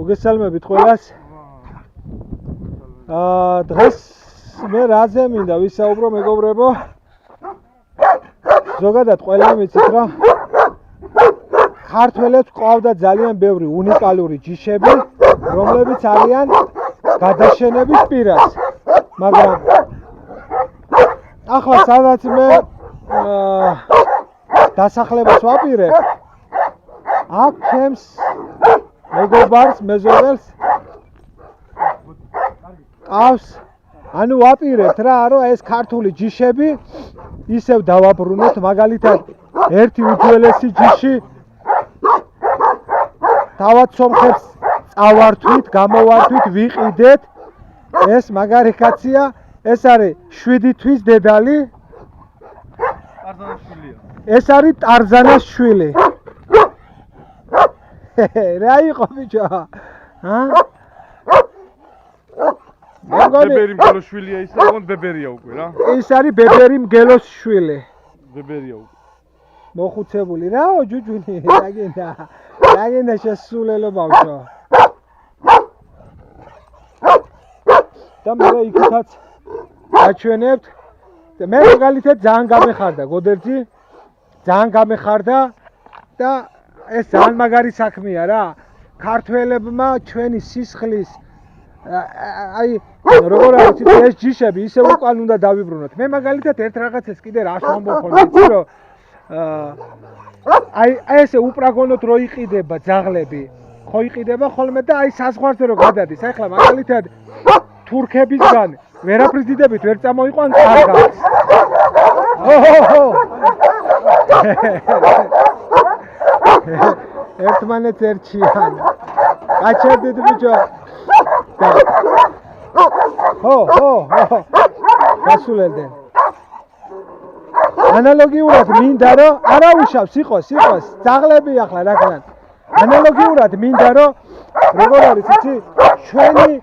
მოგესალმებით ყველას. დღეს მე რაზე მინდა ვისაუბრო მეგობრებო. ზოგადად ყველამ იცით რა. ქართველებს ყავდა ძალიან ბევრი უნიკალური ჯიშები, რომლებიც არიან გადაშენების პირას. მაგრამ ახლა სადაც მე დასახლებას ვაპირებ, აქ ჩემს მეგობარს, მეზობელს ყავს, ანუ ვაპირებთ რა, რომ ეს ქართული ჯიშები ისევ დავაბრუნოთ, მაგალითად ერთი უძველესი ჯიში თავად სომხებს წავართვით, გამოვართვით, ვიყიდეთ. ეს მაგარი კაცია, ეს არის 7 თვის დედალი. ეს არის ტარზანას შვილი. რა იყო ბიჭო? ბებერი მგელოს შვილია ის, ოღონდ ბებერია უკვე რა. ის არის ბებერი მგელოს შვილი. ბებერია უკვე. მოხუცებული რაო ჯუჯუნი, რაგენდა შესულელო ბავშვო. და მე იქითაც აჩვენებთ. მე მაგალითად ძალიან გამეხარდა გოდერძი, ძალიან გამეხარდა და ეს ძალიან მაგარი საქმეა რა. ქართველებმა ჩვენი სისხლის აი როგორ არის ეს ჯიშები ისე უკან უნდა დავიბრუნოთ. მე მაგალითად ერთ რაღაცას კიდე რას ვამბობ ხოლმე, იცი რომ აი ესე უპრაგონოთ რო იყიდება ძაღლები, ხო იყიდება ხოლმე და აი საზღვარზე რო გადადის. ახლა მაგალითად თურქებისგან ვერაფრის დიდებით ვერ წამოიყვან კარგავს. ერთმანეთს ერჩიან. გაჩერდით ბიჭო. გასულელდნენ. ანალოგიურად მინდა რომ არა უშავს იყოს ძაღლები ახლა რაგან. ანალოგიურად მინდა რომ როგორ არის იცი ჩვენი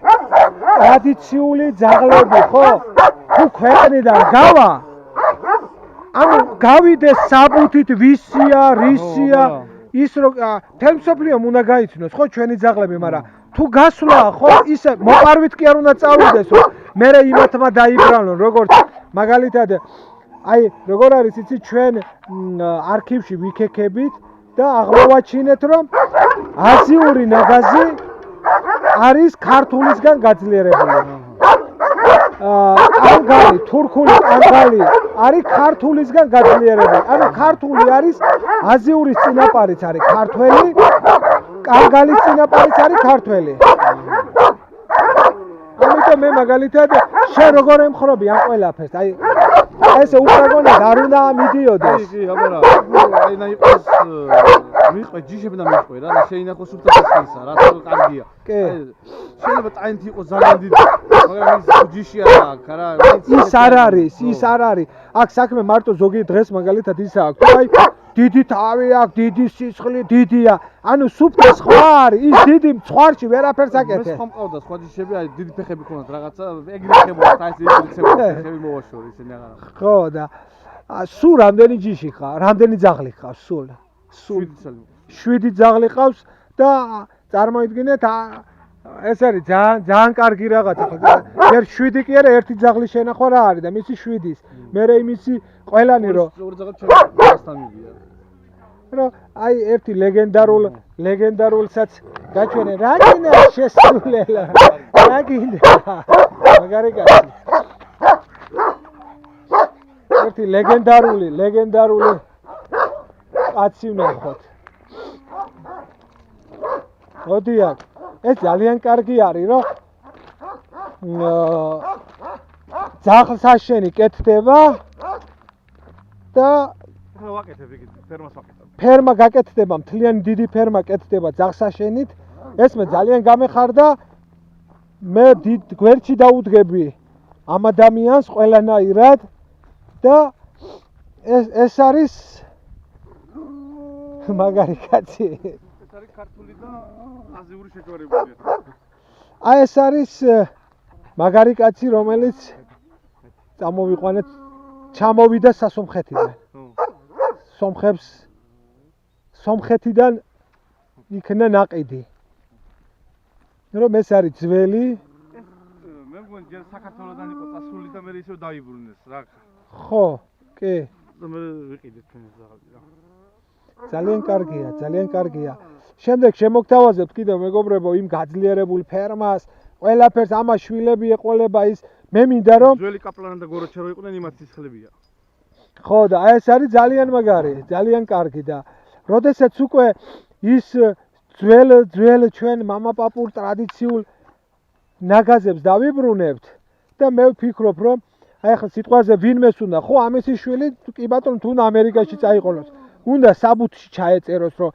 ტრადიციული ძაღლები ხო თუ ქვეყნიდან გავა ანუ გავიდეს საბუთით ვისია რისია ის რომ თელმსოფლიომ უნდა გაიცნოს ხო ჩვენი ძაღლები, მაგრამ თუ გასვლა ხო ისე მოყარვით კი არ უნდა წავიდეს რომ მე იმათმა დაიბრალონ როგორც მაგალითად აი როგორ არის იცი ჩვენ არქივში ვიქექებით და აღმოვაჩინეთ რომ აზიური ნაგაზი არის ქართულისგან გაძლიერებული. ანგალი, თურქული ანგალი არის ქართულისგან გაძლიერებული. ანუ ქართული არის აზიურის წინაპარიც არის ქართველი, ანგალის წინაპარიც არის ქართველი. ამიტომ მე მაგალითად შენ როგორ ემხრობი ამ ყველაფერს? აი ესე უპრაგონად არ უნდა მიდიოდეს. კი, აბარა. აი და იყოს მიყვე ჯიშები და მიყვე რა, შეინახოს უთესისა რა, თქო კარგია. კი. შეიძლება ტაინთი იყოს ძალიან დიდი, მაგრამ ის ჯიშია აქ რა. ის არ არის. აქ საქმე მარტო ზოგი დღეს მაგალითად ისა აქვს. აი დიდი თავი აქვს, დიდი სისხლი, დიდია. ანუ სუფთა სხვა არის, ის დიდი მწვარში ვერაფერს აკეთებს. მე სხვა მყავდა სხვა ჯიშები, აი დიდი ფეხები ქონათ რაღაცა, ეგრეხებოდა, აი ეს ფეხები მოვაშორი ისინი აღარა. ხო და სულ რამდენი ჯიში ხარ? რამდენი ძაღლი ხავს სულ? 7 ძაღლი ყავს და წარმოიდგინეთ ეს არის ძალიან კარგი რაღაცა. ჯერ 7 კი არა, ერთი ძაღლი შენახვა რა არის და მისი 7-ის. მე იმისი ყველანი რომ ორი ძაღლი ჩემთან მივიდა. რომ აი ერთი ლეგენდარულსაც გაჩვენე რა გინდა შესრულელა. რა გინდა? მაგარი კაცი. ერთი ლეგენდარული კაცი ვნახოთ. ოდია, ეს ძალიან კარგი არის, რომ ძაღლსაშენი კეთდება და ვაკეთებ იგი ფერმას ვაკეთებ. ფერმა გაკეთდება, მთლიანი დიდი ფერმა კეთდება ძაღლსაშენით. ეს მე ძალიან გამეხარდა. მე დიდ გვერდში დაუდგები ამ ადამიანს ყველანაირად და ეს არის მაგარი კაცი. ეს არის ქართული და აზიური შეჯვარებაა. აი ეს არის მაგარი კაცი, რომელიც წამოვიყვანეთ, ჩამოვიდა სასომხეთიდან. სომხებს, 'სომხეთიდან იქნა ნაყიდი. რომ ეს არის ძველი. მე მგონი ჯერ საქართველოსთან იყო წასული და მე ისევ დაიბრუნეს რა. ხო, კი. და მე ვიყიდე თქვენი ზაღალი რა. ძალიან კარგია, ძალიან კარგია. შემდეგ შემოგთავაზებთ კიდევ მეგობრებო იმ გაძლიერებულ ფერმას, ყველაფერს ამას შვილები ეყოლება ის. მე მინდა რომ ძველი კაპლანი და გოროჩერო იყვნენ იმათ სისხლებია. ხო და ეს არის ძალიან მაგარი, ძალიან კარგი და როდესაც უკვე ის ძველ ჩვენ მამაპაპურ ტრადიციულ ნაგაზებს დავიბრუნებთ და მე ვფიქრობ რომ აი ახლა სიტყვაზე ვინმეს უნდა ხო ამისი შვილი კი ბატონო თუ ამერიკაში წაიყოლოს უნდა საბუთში ჩაეწეროს რომ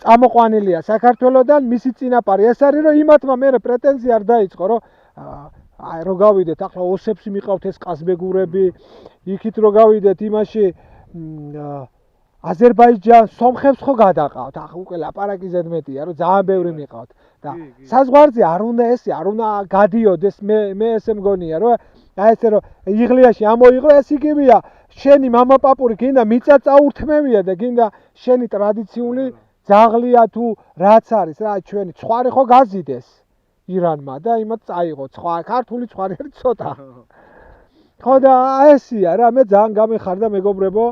წამოყვანილია საქართველოსდან მისი წინაპარი ეს არის რომ იმათმა მე პრეტენზია არ დაიწყო რომ აი რო გავიდეთ ახლა ოსებს მიყავთ ეს ყაზბეგურები იქით რო გავიდეთ იმაში აზერბაიჯანს სომხებს ხო გადაყავთ ახლა უკვე ლაპარაკი ზედმეტია რომ ძალიან ბევრი მიყავთ და საზღვარზე არ უნდა ესე არ უნდა გადიოდეს მე ესე მგონია რომ აი ესე რომ იღლიაში ამოიღო ეს იგივეა შენი მამაპაპური გინდა მიწა წაურთმევია და გინდა შენი ტრადიციული ძაღლია თუ რაც არის რა ჩვენი ცხარი ხო გაზიდეს ირანმა და იმათ წაიღო სხვა ქართული ცხარი არის ცოტა ხო და ესია რა მე ძალიან გამეხარდა მეგობრებო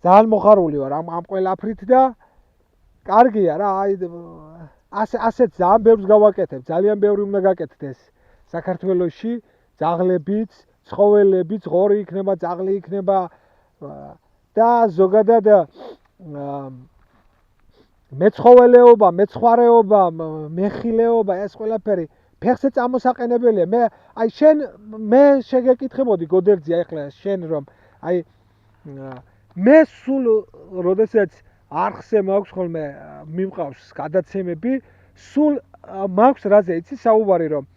ძალიან მოხარული ვარ ამ ყველაფრით და კარგია რა აი ასეთ ძალიან ბევრს გავაკეთებ ძალიან ბევრი უნდა გაკეთდეს საქართველოში ძაღლებიც ცხოველებიც ღორი იქნება ძაღლი იქნება და ზოგადად მეცხოველეობა მეცხვარეობა მეხილეობა ეს ყველაფერი ფეხზე წამოსაყენებელია მე აი მე შეგეკითხებოდი გოდერძი ახლა შენ რომ აი მე სულ როდესაც არხზე მაქვს ხოლმე მიმყავს გადაცემები სულ მაქვს რაზე იცი საუბარი რომ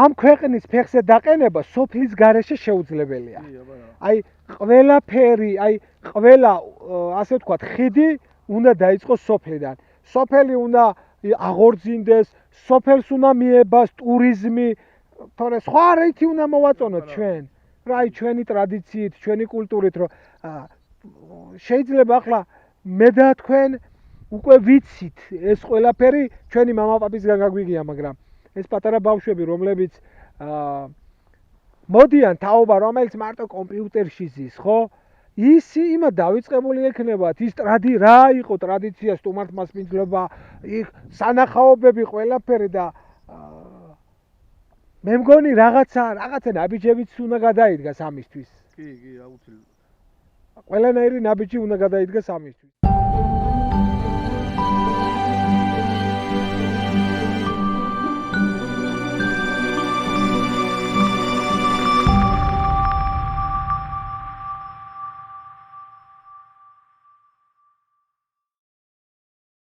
ამ ქვეყნის ფეხზე დაყენება სოფლის გარეშე შეუძლებელია აი ყველაფერი აი ყველა ასე ვთქვათ ხიდი უნდა დაიწყოს სოფლიდან სოფელი უნდა აღორძინდეს სოფელს უნდა მიებას ტურიზმი თორე სხვა რითი უნდა მოვაწონოთ ჩვენ რა აი ჩვენი ტრადიციით ჩვენი კულტურით რომ შეიძლება ახლა მე და თქვენ უკვე ვიცით ეს ყველაფერი ჩვენი მამაპაპისგან გაგვიგია მაგრამ ეს პატარა ბავშვები რომლებიც მოდიან თაობა რომელიც მარტო კომპიუტერში ზის ხო ის იმად დავიწყებული ექნებათ ის რა იყო ტრადიცია სტუმართმასპინძლობა იქ სანახაობები ყველაფერი და მე მგონი რაღაცა ნაბიჯებიც უნდა გადაიდგას ამისთვის კი აუცილებლად ყველანაირი ნაბიჯი უნდა გადაიდგას ამისთვის